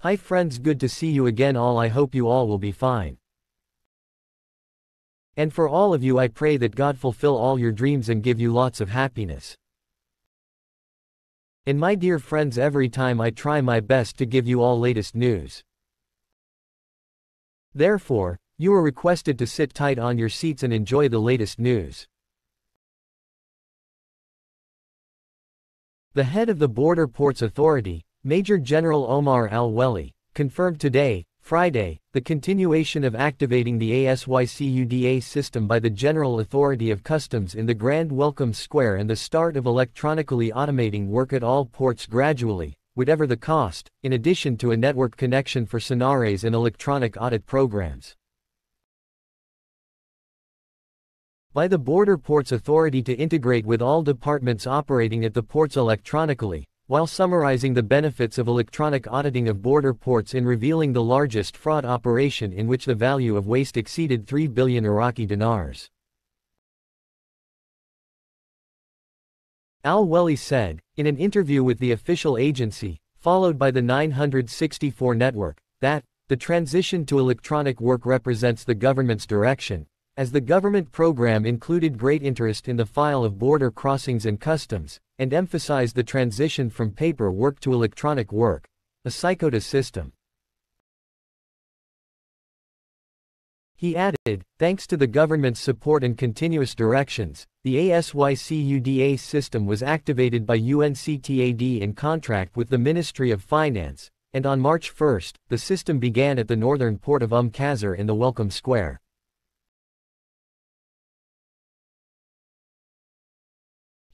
Hi friends, good to see you again all. I hope you all will be fine. And for all of you I pray that God fulfill all your dreams and give you lots of happiness. And my dear friends, every time I try my best to give you all latest news. Therefore, you are requested to sit tight on your seats and enjoy the latest news. The head of the Border Ports Authority, Major General Omar Al-Waeli, confirmed today, Friday, the continuation of activating the ASYCUDA system by the General Authority of Customs in the Grand Welcome Square and the start of electronically automating work at all ports gradually, whatever the cost, in addition to a network connection for sonares and electronic audit programs. By the Border Ports Authority to integrate with all departments operating at the ports electronically, while summarizing the benefits of electronic auditing of border ports in revealing the largest fraud operation in which the value of waste exceeded 3 billion Iraqi dinars. Al-Waeli said, in an interview with the official agency, followed by the 964 network, that the transition to electronic work represents the government's direction, as the government program included great interest in the file of border crossings and customs, and emphasized the transition from paper work to electronic work, a ASYCUDA system. He added, thanks to the government's support and continuous directions, the ASYCUDA system was activated by UNCTAD in contract with the Ministry of Finance, and on March 1, the system began at the northern port of Qasr in the Welcome Square.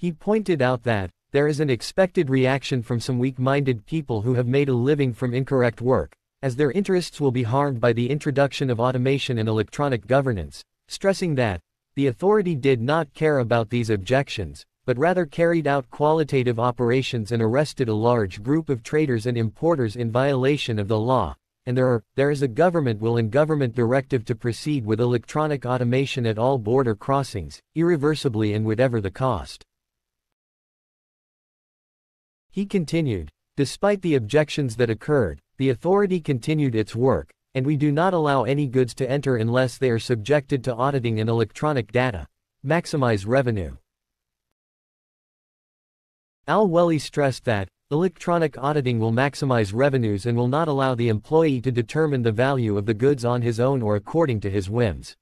He pointed out that, there is an expected reaction from some weak-minded people who have made a living from incorrect work, as their interests will be harmed by the introduction of automation and electronic governance, stressing that, the authority did not care about these objections, but rather carried out qualitative operations and arrested a large group of traders and importers in violation of the law, and there is a government will and government directive to proceed with electronic automation at all border crossings, irreversibly and whatever the cost. He continued, despite the objections that occurred, the authority continued its work, and we do not allow any goods to enter unless they are subjected to auditing and electronic data. Maximize revenue. Al-Waeli stressed that, electronic auditing will maximize revenues and will not allow the employee to determine the value of the goods on his own or according to his whims.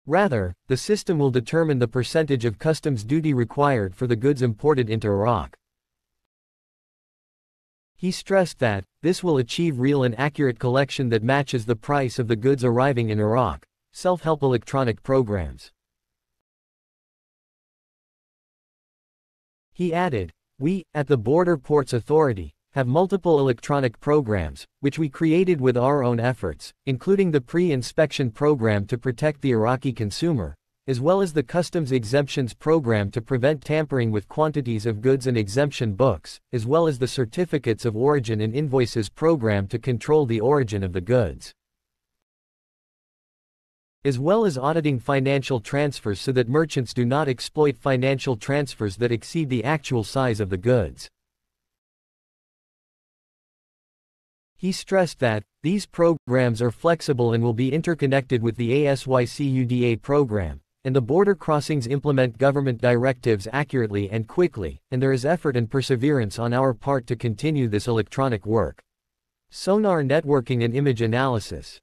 Rather, the system will determine the percentage of customs duty required for the goods imported into Iraq. He stressed that, this will achieve real and accurate collection that matches the price of the goods arriving in Iraq. Self-help electronic programs. He added, we, at the Border Ports Authority, have multiple electronic programs, which we created with our own efforts, including the pre-inspection program to protect the Iraqi consumer, as well as the customs exemptions program to prevent tampering with quantities of goods and exemption books, as well as the certificates of origin and invoices program to control the origin of the goods, as well as auditing financial transfers so that merchants do not exploit financial transfers that exceed the actual size of the goods. He stressed that, these programs are flexible and will be interconnected with the ASYCUDA program, and the border crossings implement government directives accurately and quickly, and there is effort and perseverance on our part to continue this electronic work. Sonar networking and image analysis.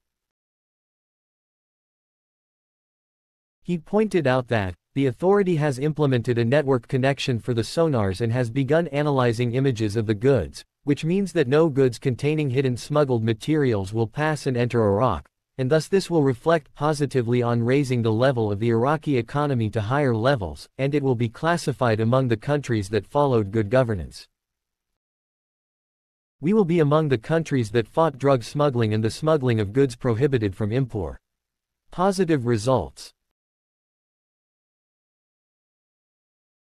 He pointed out that, the authority has implemented a network connection for the sonars and has begun analyzing images of the goods, which means that no goods containing hidden smuggled materials will pass and enter Iraq, and thus this will reflect positively on raising the level of the Iraqi economy to higher levels, and it will be classified among the countries that followed good governance. We will be among the countries that fought drug smuggling and the smuggling of goods prohibited from import. Positive results.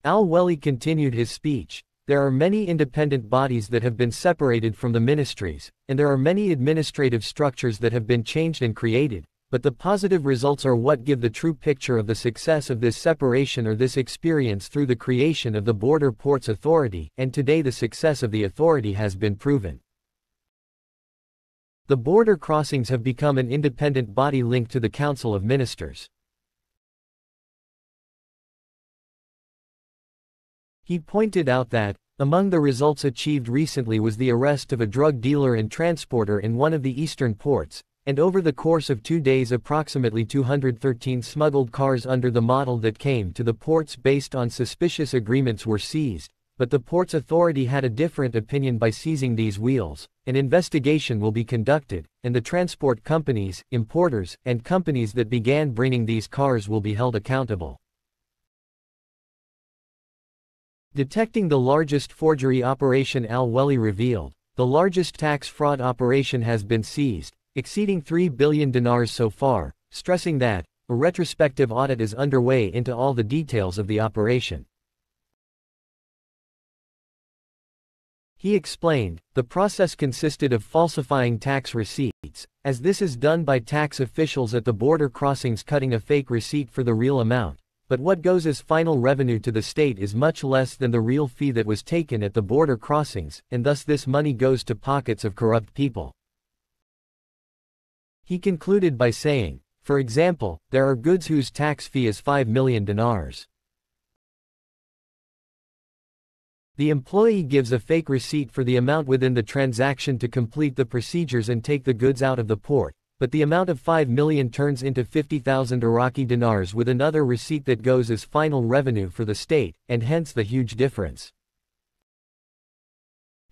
Al-Waeli continued his speech. There are many independent bodies that have been separated from the ministries, and there are many administrative structures that have been changed and created, but the positive results are what give the true picture of the success of this separation or this experience through the creation of the Border Ports Authority, and today the success of the authority has been proven. the border crossings have become an independent body linked to the Council of Ministers. He pointed out that, among the results achieved recently was the arrest of a drug dealer and transporter in one of the eastern ports, and over the course of 2 days approximately 213 smuggled cars under the model that came to the ports based on suspicious agreements were seized, but the ports authority had a different opinion by seizing these wheels. An investigation will be conducted, and the transport companies, importers, and companies that began bringing these cars will be held accountable. Detecting the largest forgery operation, Al-Waeli revealed, the largest tax fraud operation has been seized, exceeding 3 billion dinars so far, stressing that a retrospective audit is underway into all the details of the operation. He explained, the process consisted of falsifying tax receipts, as this is done by tax officials at the border crossings cutting a fake receipt for the real amount, but what goes as final revenue to the state is much less than the real fee that was taken at the border crossings, and thus this money goes to pockets of corrupt people. He concluded by saying, for example, there are goods whose tax fee is 5 million dinars. The employee gives a fake receipt for the amount within the transaction to complete the procedures and take the goods out of the port, but the amount of 5 million turns into 50,000 Iraqi dinars with another receipt that goes as final revenue for the state, and hence the huge difference.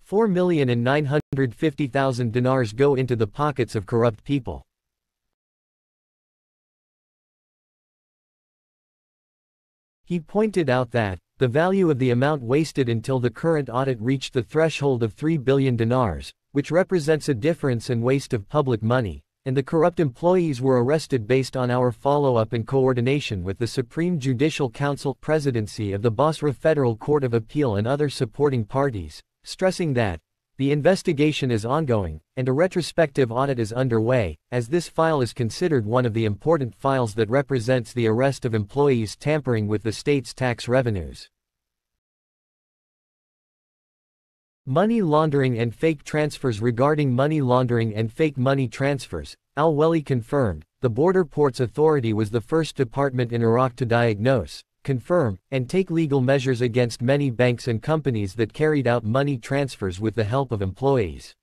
4,950,000 dinars go into the pockets of corrupt people. He pointed out that the value of the amount wasted until the current audit reached the threshold of 3 billion dinars, which represents a difference and waste of public money, and the corrupt employees were arrested based on our follow-up and coordination with the Supreme Judicial Council, Presidency of the Basra Federal Court of Appeal and other supporting parties, stressing that the investigation is ongoing, and a retrospective audit is underway, as this file is considered one of the important files that represents the arrest of employees tampering with the state's tax revenues. Money laundering and fake transfers. Regarding money laundering and fake money transfers, Al-Waeli confirmed, the Border Ports Authority was the first department in Iraq to diagnose, confirm, and take legal measures against many banks and companies that carried out money transfers with the help of employees.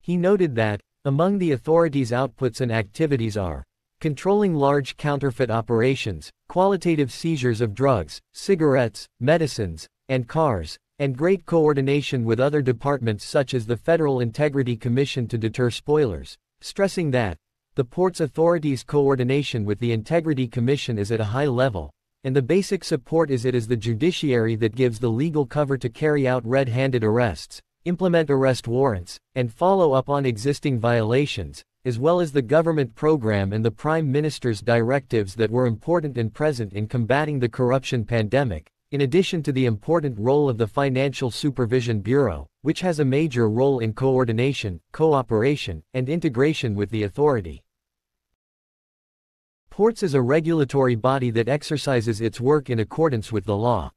He noted that, among the authority's outputs and activities are controlling large counterfeit operations, qualitative seizures of drugs, cigarettes, medicines, and cars, and great coordination with other departments such as the Federal Integrity Commission to deter spoilers, stressing that the Ports Authority's coordination with the Integrity Commission is at a high level, and the basic support is it is the judiciary that gives the legal cover to carry out red-handed arrests, implement arrest warrants, and follow up on existing violations, as well as the government program and the Prime Minister's directives that were important and present in combating the corruption pandemic, in addition to the important role of the Financial Supervision Bureau, which has a major role in coordination, cooperation, and integration with the authority. Ports is a regulatory body that exercises its work in accordance with the law.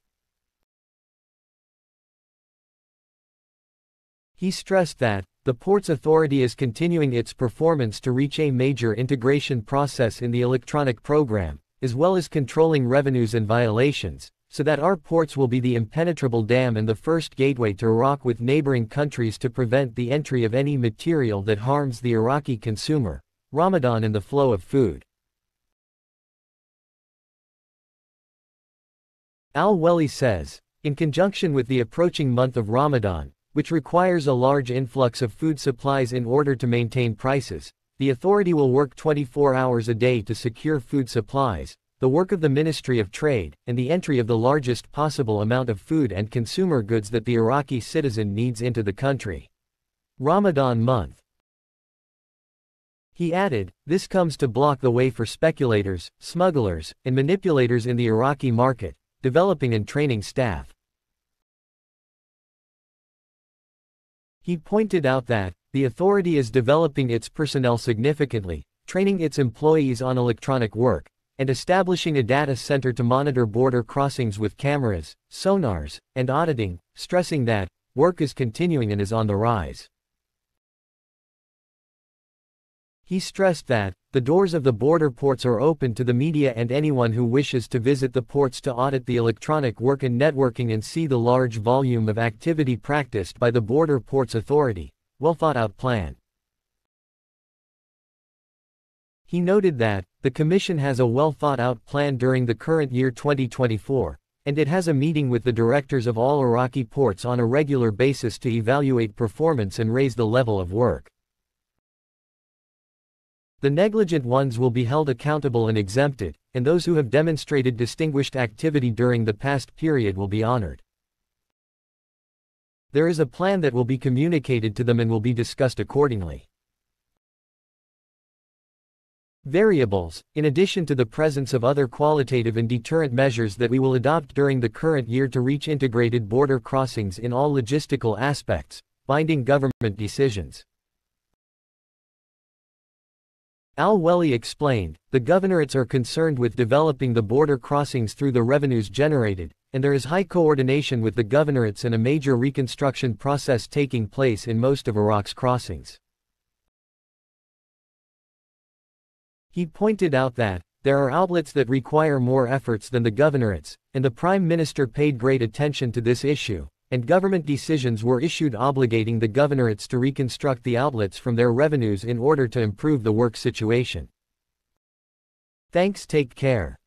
He stressed that the Ports Authority is continuing its performance to reach a major integration process in the electronic program, as well as controlling revenues and violations, so that our ports will be the impenetrable dam and the first gateway to Iraq with neighboring countries to prevent the entry of any material that harms the Iraqi consumer, Ramadan and the flow of food. Al-Waeli says, in conjunction with the approaching month of Ramadan, which requires a large influx of food supplies in order to maintain prices, the authority will work 24 hours a day to secure food supplies, the work of the Ministry of Trade, and the entry of the largest possible amount of food and consumer goods that the Iraqi citizen needs into the country. Ramadan month. He added, this comes to block the way for speculators, smugglers, and manipulators in the Iraqi market, developing and training staff. He pointed out that the authority is developing its personnel significantly, training its employees on electronic work, and establishing a data center to monitor border crossings with cameras, sonars, and auditing, stressing that work is continuing and is on the rise. He stressed that the doors of the border ports are open to the media and anyone who wishes to visit the ports to audit the electronic work and networking and see the large volume of activity practiced by the Border Ports Authority. Well-thought-out plan. He noted that the Commission has a well-thought-out plan during the current year 2024, and it has a meeting with the directors of all Iraqi ports on a regular basis to evaluate performance and raise the level of work. The negligent ones will be held accountable and exempted, and those who have demonstrated distinguished activity during the past period will be honored. There is a plan that will be communicated to them and will be discussed accordingly. Variables, in addition to the presence of other qualitative and deterrent measures that we will adopt during the current year to reach integrated border crossings in all logistical aspects, binding government decisions. Al-Waeli explained, the governorates are concerned with developing the border crossings through the revenues generated, and there is high coordination with the governorates and a major reconstruction process taking place in most of Iraq's crossings. He pointed out that there are outlets that require more efforts than the governorates, and the Prime Minister paid great attention to this issue, and government decisions were issued obligating the governorates to reconstruct the outlets from their revenues in order to improve the work situation. Thanks, take care.